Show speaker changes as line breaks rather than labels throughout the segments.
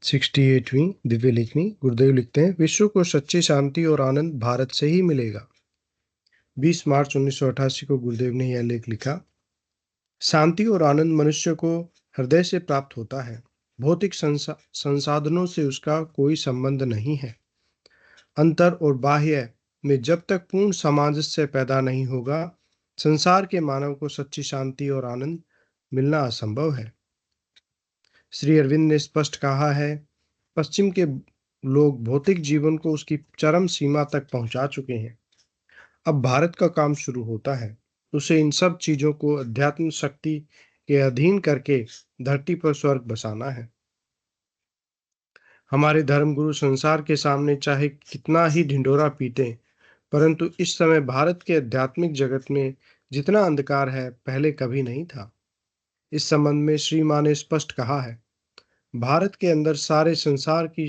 68वीं दिव्य लेखनी। गुरुदेव लिखते हैं, विश्व को सच्ची शांति और आनंद भारत से ही मिलेगा। 20 मार्च 1988 को गुरुदेव ने यह लेख लिखा। शांति और आनंद मनुष्य को हृदय से प्राप्त होता है। भौतिक संसाधनों से उसका कोई संबंध नहीं है। अंतर और बाह्य में जब तक पूर्ण सामंजस्य पैदा नहीं होगा, संसार के मानव को सच्ची शांति और आनंद मिलना असंभव है। श्री अरविंद ने स्पष्ट कहा है, पश्चिम के लोग भौतिक जीवन को उसकी चरम सीमा तक पहुंचा चुके हैं। अब भारत का काम शुरू होता है। उसे इन सब चीजों को अध्यात्म शक्ति के अधीन करके धरती पर स्वर्ग बसाना है। हमारे धर्मगुरु संसार के सामने चाहे कितना ही ढिंढोरा पीटे, परंतु इस समय भारत के आध्यात्मिक जगत में जितना अंधकार है, पहले कभी नहीं था। इस संबंध में श्री मां ने स्पष्ट कहा है, भारत के अंदर सारे संसार की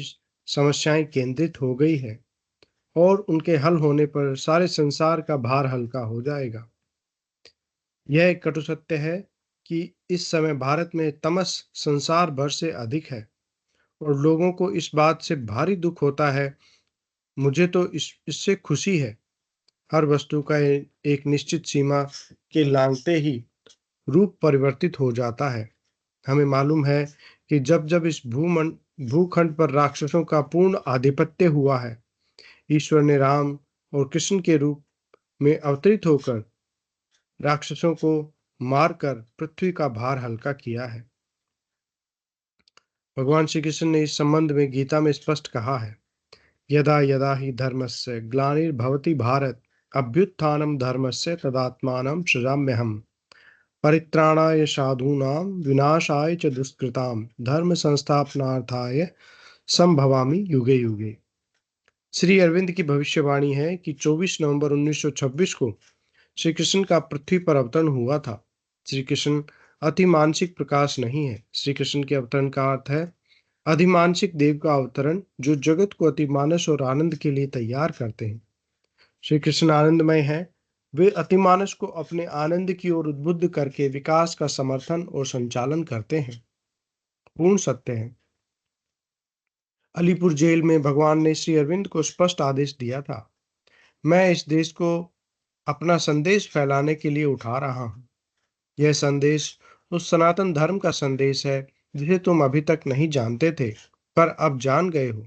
समस्याएं केंद्रित हो गई है और उनके हल होने पर सारे संसार का भार हल्का हो जाएगा। यह एक कटु सत्य है कि इस समय भारत में तमस संसार भर से अधिक है और लोगों को इस बात से भारी दुख होता है। मुझे तो इससे खुशी है। हर वस्तु का एक निश्चित सीमा के लांघते ही रूप परिवर्तित हो जाता है। हमें मालूम है कि जब जब इस भूखंड पर राक्षसों का पूर्ण आधिपत्य हुआ है, ईश्वर ने राम और कृष्ण के रूप में अवतरित होकर राक्षसों को मारकर पृथ्वी का भार हल्का किया है। भगवान श्री कृष्ण ने इस संबंध में गीता में स्पष्ट कहा है, यदा यदा हि धर्मस्य ग्लानिर्भवति भारत अभ्युत्थानं धर्मस्य तदात्मानं सृजाम्यहम् परित्राणाय साधूनां विनाशाय च दुष्कृतां धर्म संस्थापनार्थाय संभवामि युगे युगे। श्री अरविंद की भविष्यवाणी है कि 24 नवंबर 1926 को श्री कृष्ण का पृथ्वी पर अवतरण हुआ था। श्री कृष्ण अतिमानसिक प्रकाश नहीं है। श्री कृष्ण के अवतरण का अर्थ है अधिमानसिक देव का अवतरण, जो जगत को अतिमानस और आनंद के लिए तैयार करते हैं। श्री कृष्ण आनंदमय है। वे अतिमानस को अपने आनंद की ओर उद्बुद्ध करके विकास का समर्थन और संचालन करते हैं। पूर्ण सत्य है। अलीपुर जेल में भगवान ने श्री अरविंद को स्पष्ट आदेश दिया था, मैं इस देश को अपना संदेश फैलाने के लिए उठा रहा हूं। यह संदेश उस सनातन धर्म का संदेश है जिसे तुम अभी तक नहीं जानते थे, पर अब जान गए हो।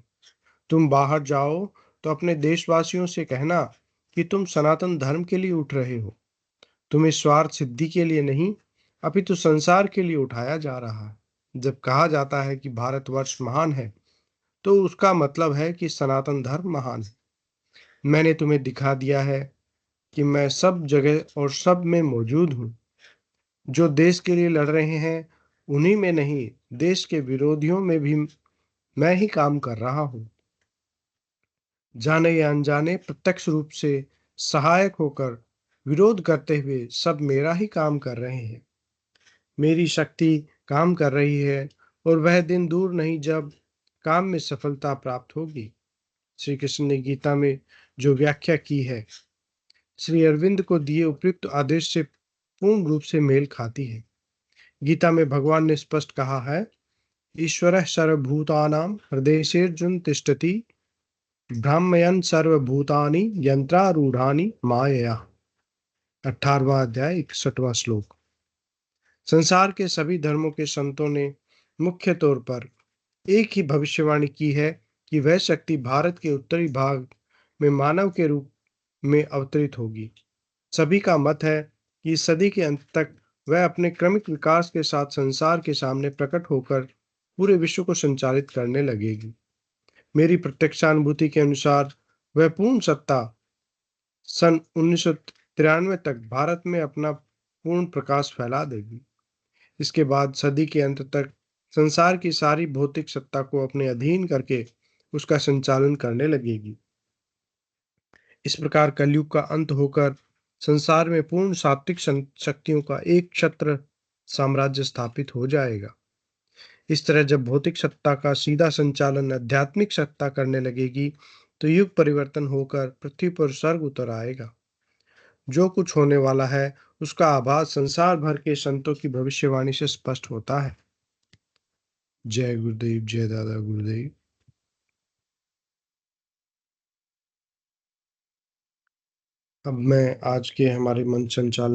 तुम बाहर जाओ तो अपने देशवासियों से कहना कि तुम सनातन धर्म के लिए उठ रहे हो। तुम्हें स्वार्थ सिद्धि के लिए नहीं, अपितु संसार के लिए उठाया जा रहा है। जब कहा जाता है कि भारतवर्ष महान है, तो उसका मतलब है कि सनातन धर्म महान है। मैंने तुम्हें दिखा दिया है कि मैं सब जगह और सब में मौजूद हूँ। जो देश के लिए लड़ रहे हैं, उन्हीं में नहीं, देश के विरोधियों में भी मैं ही काम कर रहा हूँ। जाने या अनजाने प्रत्यक्ष रूप से सहायक होकर विरोध करते हुए सब मेरा ही काम कर रहे हैं। मेरी शक्ति काम कर रही है और वह दिन दूर नहीं जब काम में सफलता प्राप्त होगी। श्री कृष्ण ने गीता में जो व्याख्या की है, श्री अरविंद को दिए उपयुक्त आदेश से पूर्ण रूप से मेल खाती है। गीता में भगवान ने स्पष्ट कहा है, ईश्वरः सर्वभूतानां हृदयेऽर्जुन तिष्ठति भ्राम्यन् सर्वभूतानि यंत्रारूढ़ानि मायया। 18वां अध्याय 61वां श्लोक। संसार के सभी धर्मों के संतों ने मुख्य तौर पर एक ही भविष्यवाणी की है कि वह शक्ति भारत के उत्तरी भाग में मानव के रूप में अवतरित होगी। सभी का मत है कि सदी के अंत तक वह अपने क्रमिक विकास के साथ संसार के सामने प्रकट होकर पूरे विश्व को संचालित करने लगेगी। मेरी प्रत्यक्षानुभूति के अनुसार वह पूर्ण सत्ता सन 1993 तक भारत में अपना पूर्ण प्रकाश फैला देगी। इसके बाद सदी के अंत तक संसार की सारी भौतिक सत्ता को अपने अधीन करके उसका संचालन करने लगेगी। इस प्रकार कलयुग का अंत होकर संसार में पूर्ण सात्विक शक्तियों का एक छत्र साम्राज्य स्थापित हो जाएगा। इस तरह जब भौतिक सत्ता का सीधा संचालन आध्यात्मिक सत्ता करने लगेगी, तो युग परिवर्तन होकर पृथ्वी पर स्वर्ग उतर आएगा। जो कुछ होने वाला है, उसका आभास संसार भर के संतों की भविष्यवाणी से स्पष्ट होता है। जय गुरुदेव, जय दादा गुरुदेव। अब मैं आज के हमारे मंच संचालक